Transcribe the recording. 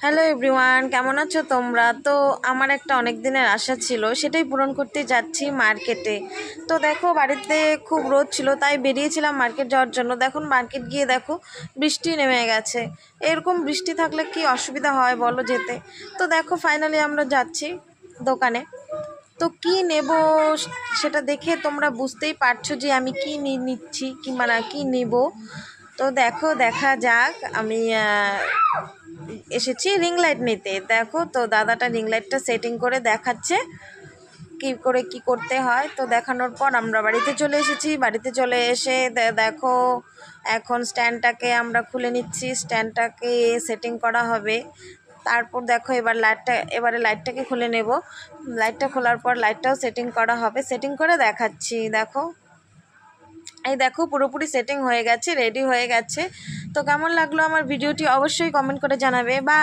Hello everyone, কেমন আছো তোমরা? তো আমার একটা অনেক দিনের আশা ছিল, সেটাই পূরণ করতে যাচ্ছি মার্কেটে। তো দেখো, বাড়িতে খুব রোদ ছিল, তাই বেরিয়েছিলাম মার্কেট যাওয়ার জন্য। দেখুন, মার্কেট গিয়ে দেখো বৃষ্টি নেমে গেছে। এরকম বৃষ্টি থাকলে কি অসুবিধা হয় বলো যেতে? তো দেখো, ফাইনালি আমরা যাচ্ছি দোকানে। তো কি নেব সেটা দেখে তোমরা বুঝতেই পারছো যে আমি কি নিচ্ছি, কি মানে কি নেব। তো দেখো, দেখা যাক। আমি এসেছি রিং লাইট নিতে। দেখো, তো দাদাটা রিং লাইটটা সেটিং করে দেখাচ্ছে কি করে কি করতে হয়। তো দেখানোর পর আমরা বাড়িতে চলে এসেছি। বাড়িতে চলে এসে দেখো, এখন স্ট্যান্ডটাকে আমরা খুলে নিচ্ছি। স্ট্যান্ডটাকে সেটিং করা হবে। তারপর দেখো, এবারে লাইটটাকে খুলে নেব। লাইটটা খোলার পর লাইটটাও সেটিং করা হবে। সেটিং করে দেখাচ্ছি। দেখো, এই দেখো, পুরোপুরি সেটিং হয়ে গেছে, রেডি হয়ে গেছে। তো কেমন লাগলো আমার ভিডিওটি অবশ্যই কমেন্ট করে জানাবে। বা